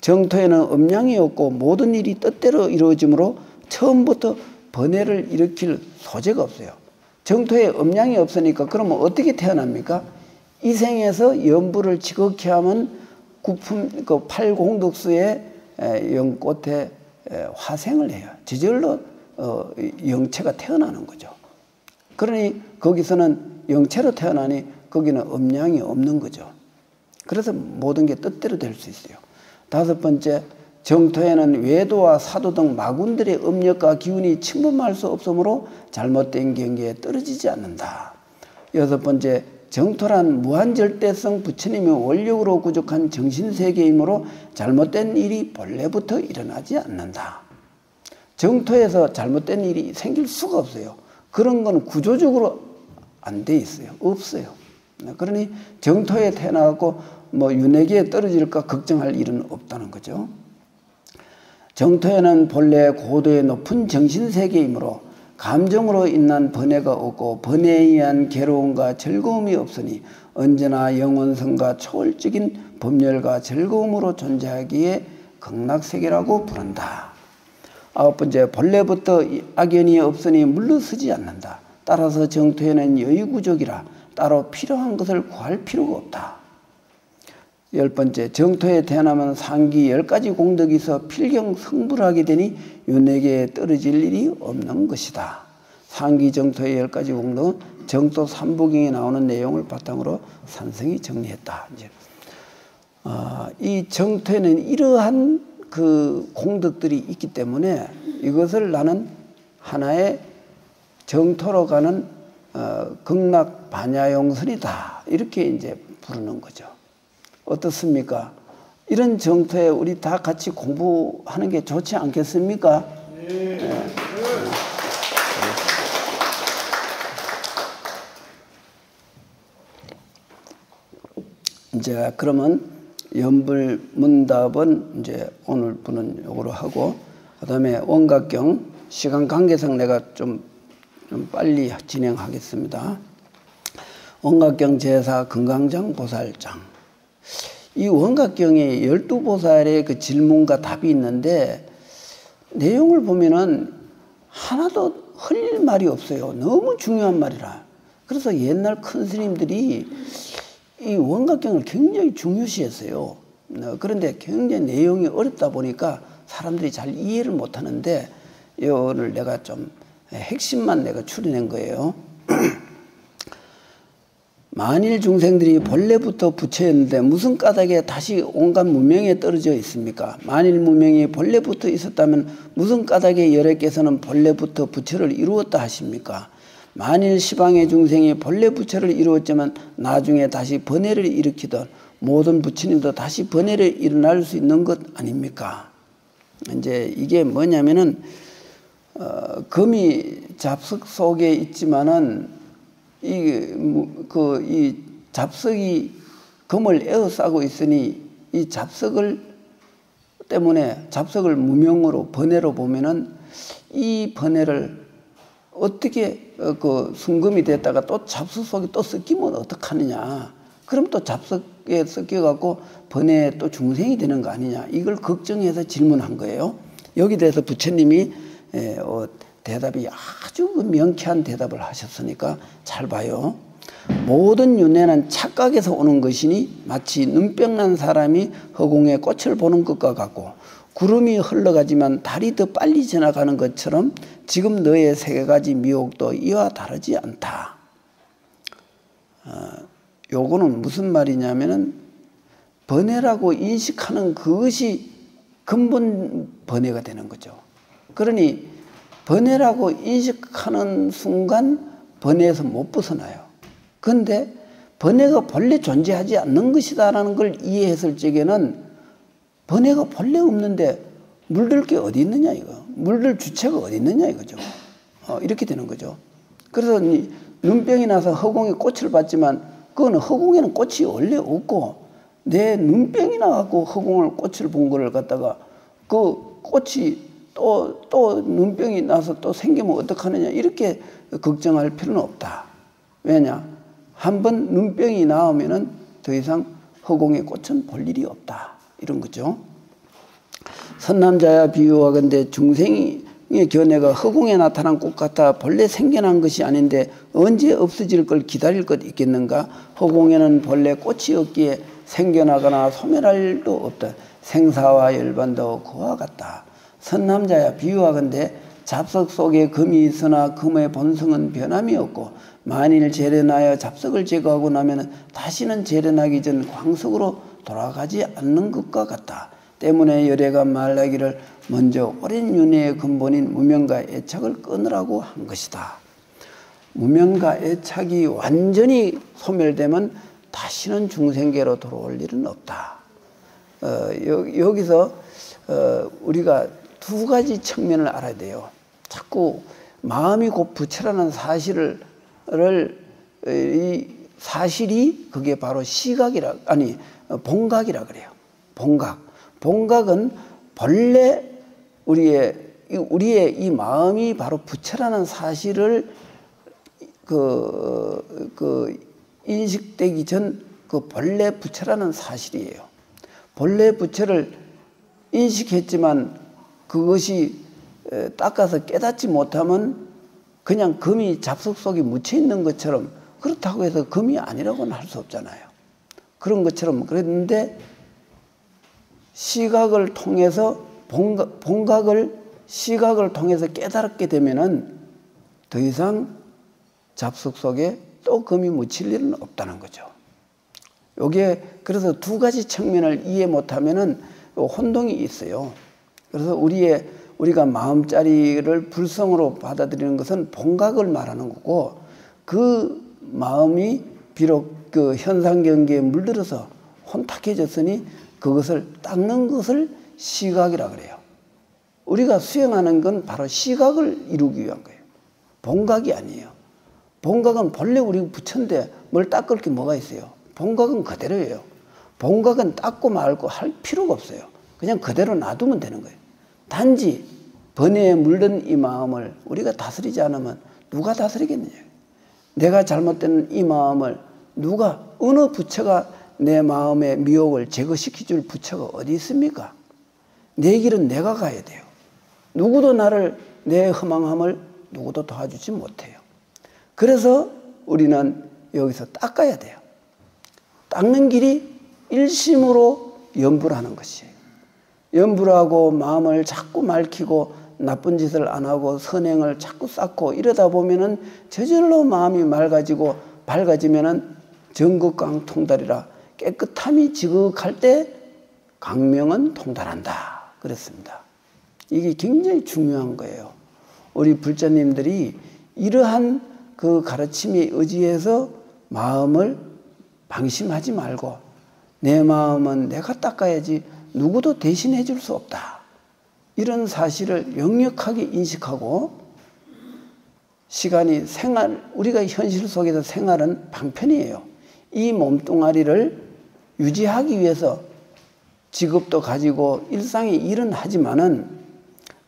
정토에는 음양이 없고 모든 일이 뜻대로 이루어지므로 처음부터 번뇌를 일으킬 소재가 없어요. 정토에 음양이 없으니까 그러면 어떻게 태어납니까? 이 생에서 염불을 지극히 하면 그 팔공덕수의 연꽃에 화생을 해요. 저절로 영체가 태어나는 거죠. 그러니 거기서는 영체로 태어나니 거기는 음양이 없는 거죠. 그래서 모든 게 뜻대로 될 수 있어요. 다섯 번째, 정토에는 외도와 사도 등 마군들의 음력과 기운이 침범할 수 없으므로 잘못된 경계에 떨어지지 않는다. 여섯 번째, 정토란 무한절대성 부처님의 원력으로 구족한 정신세계이므로 잘못된 일이 본래부터 일어나지 않는다. 정토에서 잘못된 일이 생길 수가 없어요. 그런 건 구조적으로 안 돼 있어요. 없어요. 그러니 정토에 태어나고 윤회계에 떨어질까 걱정할 일은 없다는 거죠. 정토에는 본래 고도의 높은 정신세계이므로 감정으로 인한 번뇌가 없고 번뇌에 의한 괴로움과 즐거움이 없으니 언제나 영원성과 초월적인 법열과 즐거움으로 존재하기에 극락세계라고 부른다. 아홉 번째, 본래부터 악연이 없으니 물러서지 않는다. 따라서 정토에는 여유구족이라 따로 필요한 것을 구할 필요가 없다. 열 번째, 정토에 태어나면 상기 10가지 공덕이 있어 필경 성불하게 되니 윤회계에 떨어질 일이 없는 것이다. 상기 정토의 10가지 공덕은 정토 삼부경에 나오는 내용을 바탕으로 산성이 정리했다. 이 정토에는 이러한 그 공덕들이 있기 때문에 이것을 나는 하나의 정토로 가는 극락 반야용선이다. 이렇게 이제 부르는 거죠. 어떻습니까? 이런 정토에 우리 다 같이 공부하는 게 좋지 않겠습니까? 네. 이제 그러면 연불문답은 이제 오늘 분은 요거로 하고, 그다음에 원각경 시간 관계상 내가 좀 빨리 진행하겠습니다. 원각경 제사 금강장 보살장. 이 원각경에 12보살의 그 질문과 답이 있는데 내용을 보면은 하나도 흘릴 말이 없어요. 너무 중요한 말이라. 그래서 옛날 큰 스님들이 이 원각경을 굉장히 중요시했어요. 그런데 굉장히 내용이 어렵다 보니까 사람들이 잘 이해를 못하는데 오늘 내가 좀 핵심만 내가 추려낸 거예요. 만일 중생들이 본래부터 부처였는데 무슨 까닭에 다시 온갖 무명에 떨어져 있습니까? 만일 무명이 본래부터 있었다면 무슨 까닭에 열애께서는 본래부터 부처를 이루었다 하십니까? 만일 시방의 중생이 본래 부처를 이루었지만 나중에 다시 번뇌를 일으키던 모든 부처님도 다시 번뇌를 일어날 수 있는 것 아닙니까? 이제 이게 뭐냐면은 금이 잡석 속에 있지만은 이 잡석이 금을 에워싸고 있으니 이 잡석을 때문에 잡석을 무명으로 번뇌로 보면은 이 번뇌를 어떻게 그 순금이 됐다가 또 잡석 속에 또 섞이면 어떡하느냐. 그럼 또 잡석에 섞여갖고 번뇌에 또 중생이 되는 거 아니냐. 이걸 걱정해서 질문한 거예요. 여기 대해서 부처님이 대답이 아주 명쾌한 대답을 하셨으니까 잘 봐요. 모든 윤회는 착각에서 오는 것이니 마치 눈병 난 사람이 허공에 꽃을 보는 것과 같고 구름이 흘러가지만 달이 더 빨리 지나가는 것처럼 지금 너의 세 가지 미혹도 이와 다르지 않다. 요거는 무슨 말이냐면은 번뇌라고 인식하는 그것이 근본 번뇌가 되는 거죠. 그러니 번뇌라고 인식하는 순간 번뇌에서 못 벗어나요. 그런데 번뇌가 본래 존재하지 않는 것이다라는 걸 이해했을 적에는 번뇌가 본래 없는데 물들 게 어디 있느냐 이거. 물들 주체가 어디 있느냐 이거죠. 이렇게 되는 거죠. 그래서 눈병이 나서 허공에 꽃을 봤지만 그거는 허공에는 꽃이 원래 없고 내 눈병이 나갖고 허공을 꽃을 본 거를 갖다가 그 꽃이 또 눈병이 나서 또 생기면 어떡하느냐 이렇게 걱정할 필요는 없다. 왜냐? 한번 눈병이 나오면은 더 이상 허공의 꽃은 볼 일이 없다. 이런 거죠. 선남자야 비유하건대 중생의 견해가 허공에 나타난 꽃 같아 본래 생겨난 것이 아닌데 언제 없어질 걸 기다릴 것 있겠는가? 허공에는 본래 꽃이 없기에 생겨나거나 소멸할 일도 없다. 생사와 열반도 그와 같다. 선남자야 비유하건대 잡석 속에 금이 있으나 금의 본성은 변함이 없고 만일 재련하여 잡석을 제거하고 나면 다시는 재련하기 전 광석으로 돌아가지 않는 것과 같다. 때문에 열애가 말하기를 먼저 오랜 윤회의 근본인 무명과 애착을 끊으라고 한 것이다. 무명과 애착이 완전히 소멸되면 다시는 중생계로 돌아올 일은 없다. 여기서 우리가 두 가지 측면을 알아야 돼요. 자꾸 마음이 곧 부처라는 이 사실이 그게 바로 본각이라 그래요. 본각은 본래 우리의 이 마음이 바로 부처라는 사실을 인식되기 전 그 본래 부처라는 사실이에요. 본래 부처를 인식했지만 그것이 닦아서 깨닫지 못하면 그냥 금이 잡석 속에 묻혀 있는 것처럼 그렇다고 해서 금이 아니라고는 할 수 없잖아요. 그런 것처럼 그랬는데 시각을 통해서 시각을 통해서 깨닫게 되면은 더 이상 잡석 속에 또 금이 묻힐 일은 없다는 거죠. 요게 그래서 두 가지 측면을 이해 못하면은 혼동이 있어요. 그래서 우리가 마음자리를 불성으로 받아들이는 것은 본각을 말하는 거고 그 마음이 비록 그 현상경계에 물들어서 혼탁해졌으니 그것을 닦는 것을 시각이라 그래요. 우리가 수행하는 건 바로 시각을 이루기 위한 거예요. 본각이 아니에요. 본각은 본래 우리 부처인데 뭘 닦을 게 뭐가 있어요. 본각은 그대로예요. 본각은 닦고 말고 할 필요가 없어요. 그냥 그대로 놔두면 되는 거예요. 단지 번뇌에 물든 이 마음을 우리가 다스리지 않으면 누가 다스리겠느냐. 내가 잘못된 이 마음을 어느 부처가 내 마음의 미혹을 제거시켜 줄 부처가 어디 있습니까? 내 길은 내가 가야 돼요. 누구도 내 허망함을 누구도 도와주지 못해요. 그래서 우리는 여기서 닦아야 돼요. 닦는 길이 일심으로 염불 하는 것이에요. 염불하고 마음을 자꾸 맑히고 나쁜 짓을 안 하고 선행을 자꾸 쌓고 이러다 보면은 저절로 마음이 밝아지면은 정극강 통달이라 깨끗함이 지극할 때 강명은 통달한다. 그랬습니다. 이게 굉장히 중요한 거예요. 우리 불자님들이 이러한 그 가르침에 의지해서 마음을 방심하지 말고 내 마음은 내가 닦아야지 누구도 대신해 줄 수 없다. 이런 사실을 역력하게 인식하고 우리가 현실 속에서 생활은 방편이에요. 이 몸뚱아리를 유지하기 위해서 직업도 가지고 일상의 일은 하지만은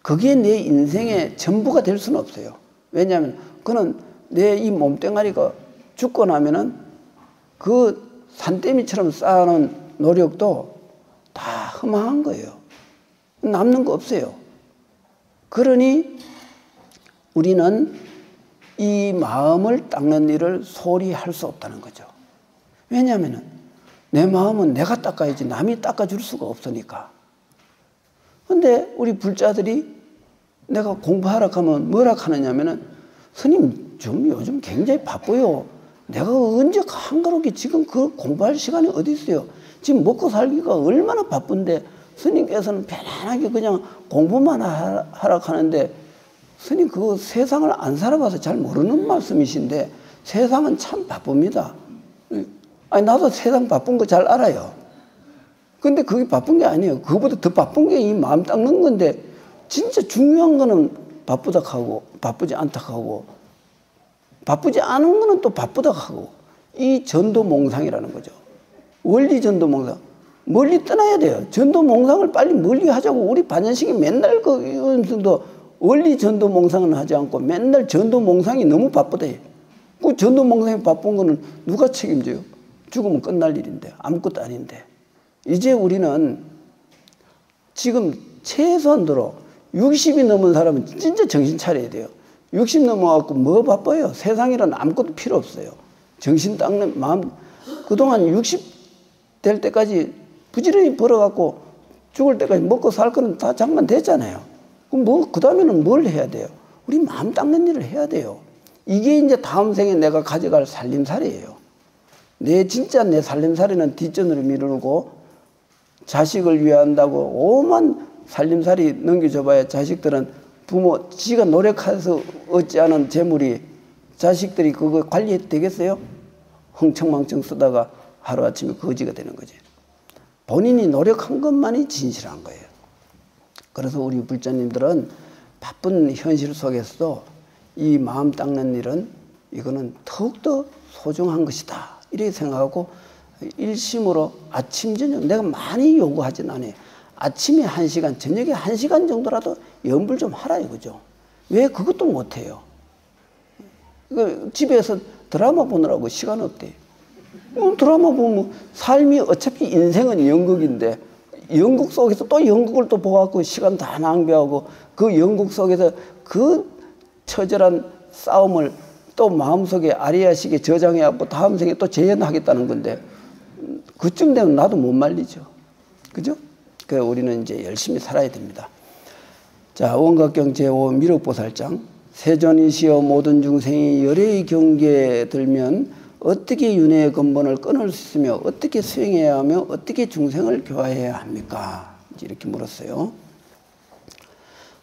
그게 내 인생의 전부가 될 수는 없어요. 왜냐하면 그는 내 이 몸뚱아리가 죽고 나면은 그 산더미처럼 쌓아놓은 노력도 다 허망한 거예요. 남는 거 없어요. 그러니 우리는 이 마음을 닦는 일을 소홀히 할 수 없다는 거죠. 왜냐하면 내 마음은 내가 닦아야지 남이 닦아줄 수가 없으니까. 근데 우리 불자들이 내가 공부하라고 하면 뭐라 하느냐면은 스님 좀 요즘 굉장히 바빠요. 내가 언제 한가롭게 지금 그 공부할 시간이 어디 있어요. 지금 먹고 살기가 얼마나 바쁜데 스님께서는 편안하게 그냥 공부만 하라고 하는데 스님 그 세상을 안 살아봐서 잘 모르는 말씀이신데 세상은 참 바쁩니다. 아니 나도 세상 바쁜 거 잘 알아요. 근데 그게 바쁜 게 아니에요. 그거보다 더 바쁜 게 이 마음 닦는 건데 진짜 중요한 거는 바쁘다 하고 바쁘지 않다 하고 바쁘지 않은 거는 또 바쁘다 하고 이 전도몽상이라는 거죠. 원리 전도몽상. 멀리 떠나야 돼요. 전도몽상을 빨리 멀리 하자고 우리 반야식이 맨날 그 연승도 원리 전도몽상은 하지 않고 맨날 전도몽상이 너무 바쁘다. 그 전도몽상이 바쁜 거는 누가 책임져요? 죽으면 끝날 일인데 아무것도 아닌데. 이제 우리는 지금 최소한도로 60이 넘은 사람은 진짜 정신 차려야 돼요. 60 넘어갖고 뭐 바빠요? 세상이란 아무것도 필요 없어요. 정신 닦는 마음. 그동안 60 될 때까지 부지런히 벌어갖고 죽을 때까지 먹고 살 거는 다 장만됐잖아요. 그럼 뭐, 그 다음에는 뭘 해야 돼요? 우리 마음 닦는 일을 해야 돼요. 이게 이제 다음 생에 내가 가져갈 살림살이에요. 진짜 내 살림살이는 뒷전으로 미루고 자식을 위한다고 오만 살림살이 넘겨줘봐야 자식들은 부모, 지가 노력해서 얻지 않은 재물이 자식들이 그거 관리되겠어요? 흥청망청 쓰다가 하루아침에 거지가 되는 거지. 본인이 노력한 것만이 진실한 거예요. 그래서 우리 불자님들은 바쁜 현실 속에서도 이 마음 닦는 일은 이거는 더욱더 소중한 것이다. 이렇게 생각하고 일심으로 아침, 저녁 내가 많이 요구하진 않아요. 아침에 1시간, 저녁에 1시간 정도라도 연불 좀 하라 이거죠. 왜 그것도 못해요? 집에서 드라마 보느라고 시간 없대. 드라마 보면 삶이 어차피 인생은 연극인데 연극 속에서 또 연극을 또 보고 시간 다 낭비하고 그 연극 속에서 그 처절한 싸움을 또 마음속에 아리아식에 저장해갖고 다음 생에 또 재현하겠다는 건데 그쯤 되면 나도 못 말리죠. 그죠? 그래서 우리는 이제 열심히 살아야 됩니다. 자, 원각경 제5 미륵보살장. 세존이시여 모든 중생이 열애의 경계에 들면 어떻게 윤회의 근본을 끊을 수 있으며 어떻게 수행해야 하며 어떻게 중생을 교화해야 합니까? 이렇게 물었어요.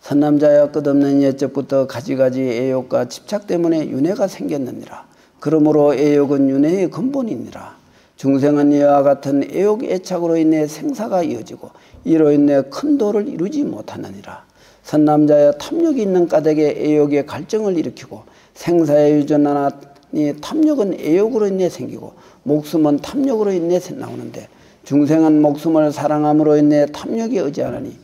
선남자야 끝없는 옛적부터 가지가지 애욕과 집착 때문에 윤회가 생겼느니라. 그러므로 애욕은 윤회의 근본이니라. 중생은 이와 같은 애욕 애착으로 인해 생사가 이어지고 이로 인해 큰 도를 이루지 못하느니라. 선남자야 탐욕이 있는 까닭에 애욕의 갈증을 일으키고 생사에 유전하니 탐욕은 애욕으로 인해 생기고 목숨은 탐욕으로 인해 나오는데 중생은 목숨을 사랑함으로 인해 탐욕이 의지하느니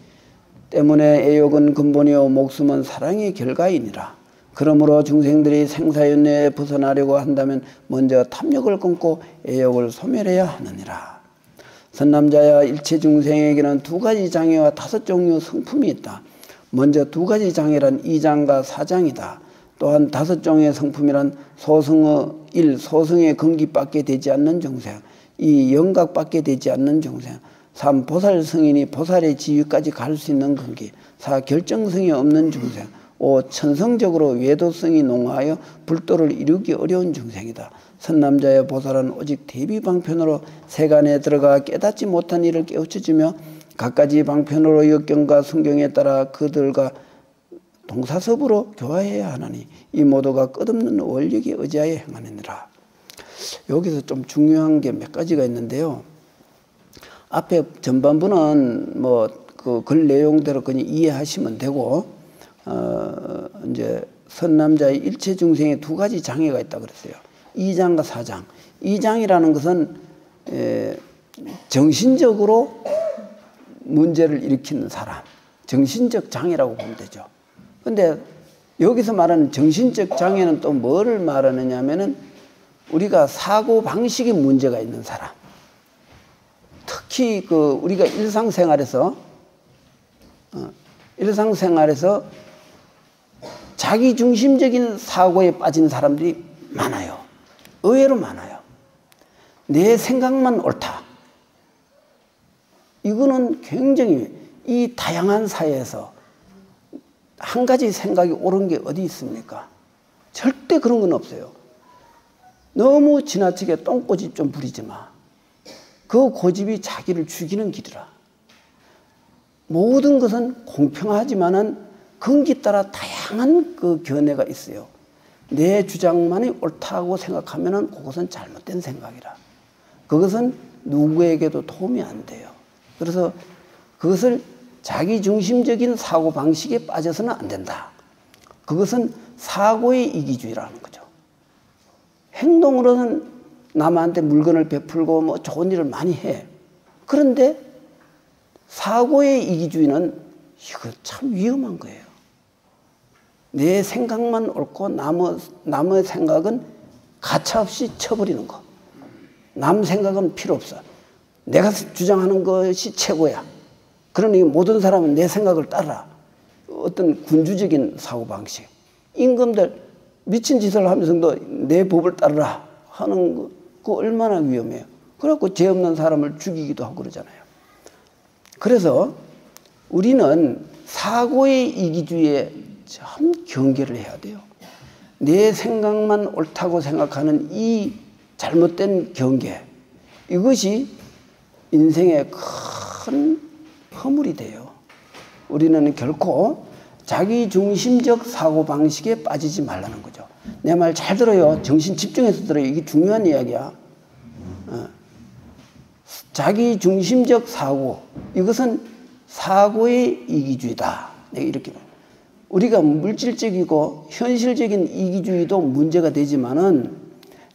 때문에 애욕은 근본이요 목숨은 사랑의 결과이니라. 그러므로 중생들이 생사윤회에 벗어나려고 한다면 먼저 탐욕을 끊고 애욕을 소멸해야 하느니라. 선남자야 일체 중생에게는 2가지 장애와 5종류 성품이 있다. 먼저 2가지 장애란 2장과 4장이다. 또한 5종의 성품이란 소승의 1. 소승의 근기밖에 되지 않는 중생 2. 영각밖에 되지 않는 중생 3. 보살 승인이 보살의 지위까지 갈 수 있는 근기 4. 결정성이 없는 중생 5. 천성적으로 외도성이 농하여 불도를 이루기 어려운 중생이다. 선남자의 보살은 오직 대비방편으로 세간에 들어가 깨닫지 못한 일을 깨우쳐주며 갖가지 방편으로 역경과 순경에 따라 그들과 동사섭으로 교화해야 하나니 이 모두가 끝없는 원력에 의지하여 행하느니라. 여기서 좀 중요한 게 몇 가지가 있는데요. 앞에 전반부는 뭐 그 글 내용대로 그냥 이해하시면 되고 이제 선남자의 일체 중생에 2가지 장애가 있다 그랬어요. 2장과 4장. 2장이라는 것은 정신적으로 문제를 일으키는 사람, 정신적 장애라고 보면 되죠. 근데 여기서 말하는 정신적 장애는 또 뭐를 말하느냐 하면은 우리가 사고 방식에 문제가 있는 사람. 특히 그 우리가 일상생활에서 자기 중심적인 사고에 빠진 사람들이 많아요. 의외로 많아요. 내 생각만 옳다. 이거는 굉장히 이 다양한 사회에서 한 가지 생각이 옳은 게 어디 있습니까? 절대 그런 건 없어요. 너무 지나치게 똥꼬집 좀 부리지 마. 그 고집이 자기를 죽이는 길이라. 모든 것은 공평하지만은 근기 따라 다양한 그 견해가 있어요. 내 주장만이 옳다고 생각하면은 그것은 잘못된 생각이라. 그것은 누구에게도 도움이 안 돼요. 그래서 그것을 자기중심적인 사고방식에 빠져서는 안 된다. 그것은 사고의 이기주의라는 거죠. 행동으로는 남한테 물건을 베풀고 뭐 좋은 일을 많이 해. 그런데 사고의 이기주의는 이거 참 위험한 거예요. 내 생각만 옳고 남의 생각은 가차없이 쳐버리는 거. 남 생각은 필요 없어. 내가 주장하는 것이 최고야. 그러니 모든 사람은 내 생각을 따라. 어떤 군주적인 사고방식. 임금들 미친 짓을 하면서도 내 법을 따르라 하는 거, 그거 얼마나 위험해요. 그래갖고 죄 없는 사람을 죽이기도 하고 그러잖아요. 그래서 우리는 사고의 이기주의에 참 경계를 해야 돼요. 내 생각만 옳다고 생각하는 이 잘못된 경계, 이것이 인생의 큰 허물이 돼요. 우리는 결코 자기중심적 사고방식에 빠지지 말라는 거죠. 내 말 잘 들어요. 정신 집중해서 들어요. 이게 중요한 이야기야. 자기중심적 사고, 이것은 사고의 이기주의다. 내가 이렇게 봐요. 우리가 물질적이고 현실적인 이기주의도 문제가 되지만은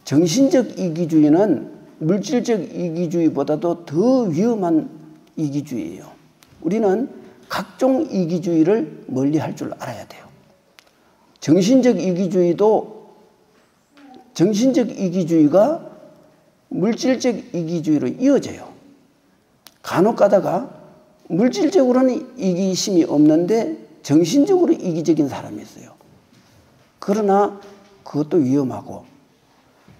정신적 이기주의는 물질적 이기주의보다도 더 위험한 이기주의예요. 우리는 각종 이기주의를 멀리할 줄 알아야 돼요. 정신적 이기주의가 물질적 이기주의로 이어져요. 간혹 가다가 물질적으로는 이기심이 없는데 정신적으로 이기적인 사람이 있어요. 그러나 그것도 위험하고,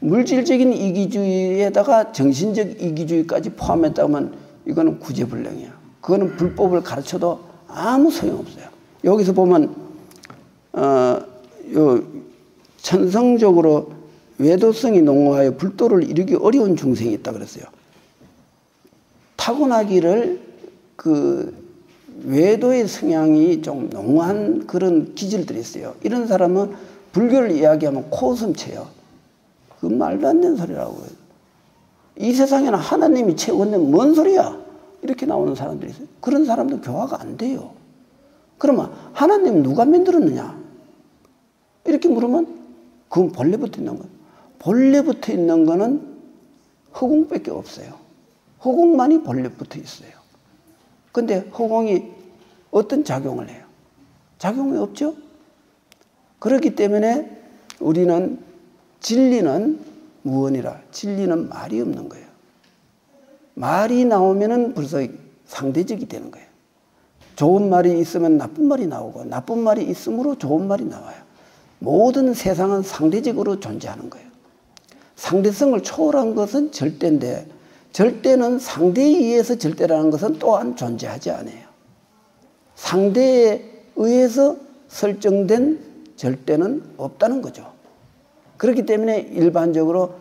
물질적인 이기주의에다가 정신적 이기주의까지 포함했다면 이거는 구제불능이야. 그거는 불법을 가르쳐도 아무 소용없어요. 여기서 보면 천성적으로 외도성이 농후하여 불도를 이루기 어려운 중생이 있다 그랬어요. 타고나기를 외도의 성향이 좀 농후한 그런 기질들이 있어요. 이런 사람은 불교를 이야기하면 코웃음 쳐요. 그 말도 안 되는 소리라고 해요. 이 세상에는 하나님이 최고인데 뭔 소리야? 이렇게 나오는 사람들이 있어요. 그런 사람도 교화가 안 돼요. 그러면 하나님 누가 만들었느냐? 이렇게 물으면 그건 본래 붙어 있는 거예요. 본래 붙어 있는 거는 허공밖에 없어요. 허공만이 본래 붙어 있어요. 근데 허공이 어떤 작용을 해요? 작용이 없죠? 그렇기 때문에 우리는 진리는 무언이라, 진리는 말이 없는 거예요. 말이 나오면은 벌써 상대적이 되는 거예요. 좋은 말이 있으면 나쁜 말이 나오고, 나쁜 말이 있으므로 좋은 말이 나와요. 모든 세상은 상대적으로 존재하는 거예요. 상대성을 초월한 것은 절대인데, 절대는 상대에 의해서 절대라는 것은 또한 존재하지 않아요. 상대에 의해서 설정된 절대는 없다는 거죠. 그렇기 때문에 일반적으로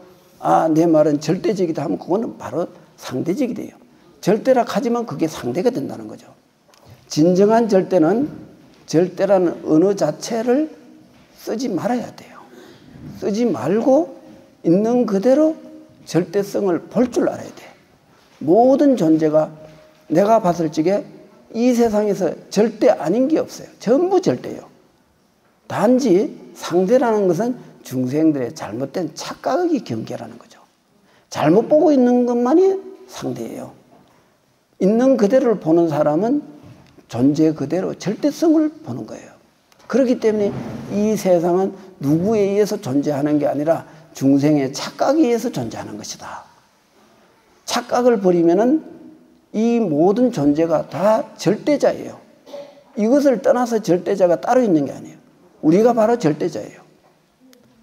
내 말은 절대적이다 하면 그거는 바로 상대적이 돼요. 절대라 하지만 그게 상대가 된다는 거죠. 진정한 절대는 절대라는 언어 자체를 쓰지 말아야 돼요. 쓰지 말고 있는 그대로 절대성을 볼 줄 알아야 돼. 모든 존재가 내가 봤을 적에 이 세상에서 절대 아닌 게 없어요. 전부 절대예요. 단지 상대라는 것은 중생들의 잘못된 착각의 경계라는 거죠. 잘못 보고 있는 것만이 상대예요. 있는 그대로를 보는 사람은 존재 그대로 절대성을 보는 거예요. 그렇기 때문에 이 세상은 누구에 의해서 존재하는 게 아니라 중생의 착각에 의해서 존재하는 것이다. 착각을 버리면은 이 모든 존재가 다 절대자예요. 이것을 떠나서 절대자가 따로 있는 게 아니에요. 우리가 바로 절대자예요.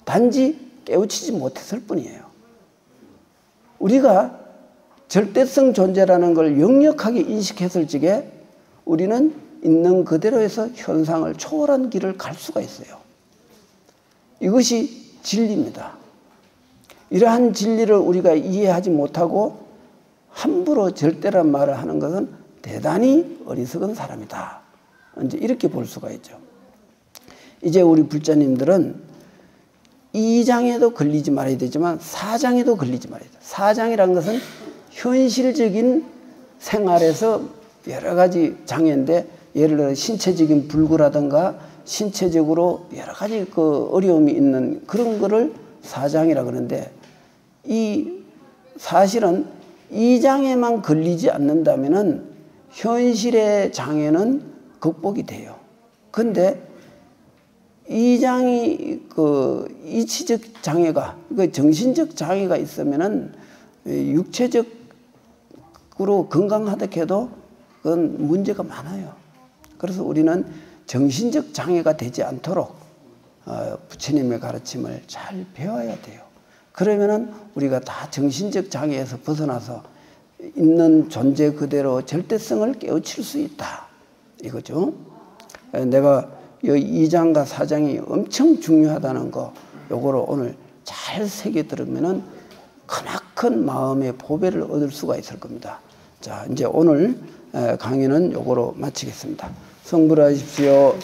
단지 깨우치지 못했을 뿐이에요. 우리가 절대성 존재라는 걸 역력하게 인식했을 적에 우리는 있는 그대로에서 현상을 초월한 길을 갈 수가 있어요. 이것이 진리입니다. 이러한 진리를 우리가 이해하지 못하고 함부로 절대란 말을 하는 것은 대단히 어리석은 사람이다. 이제 이렇게 볼 수가 있죠. 이제 우리 불자님들은 2장에도 걸리지 말아야 되지만 4장에도 걸리지 말아야 돼요. 4장이라는 것은 현실적인 생활에서 여러 가지 장애인데, 예를 들어 신체적인 불구라든가 신체적으로 여러 가지 그 어려움이 있는 그런 거를 4장이라 그러는데, 이 사실은 2장에만 걸리지 않는다면은 현실의 장애는 극복이 돼요. 근데 2장이 그 이치적 장애가, 그 정신적 장애가 있으면은 육체적으로 건강하다 해도 그건 문제가 많아요. 그래서 우리는 정신적 장애가 되지 않도록 부처님의 가르침을 잘 배워야 돼요. 그러면은 우리가 다 정신적 장애에서 벗어나서 있는 존재 그대로 절대성을 깨우칠 수 있다, 이거죠. 내가 이 2장과 4장이 엄청 중요하다는 거, 요거를 오늘 잘 새겨 들으면은 크나큰 마음의 보배를 얻을 수가 있을 겁니다. 자, 이제 오늘 강의는 요거로 마치겠습니다. 성불하십시오.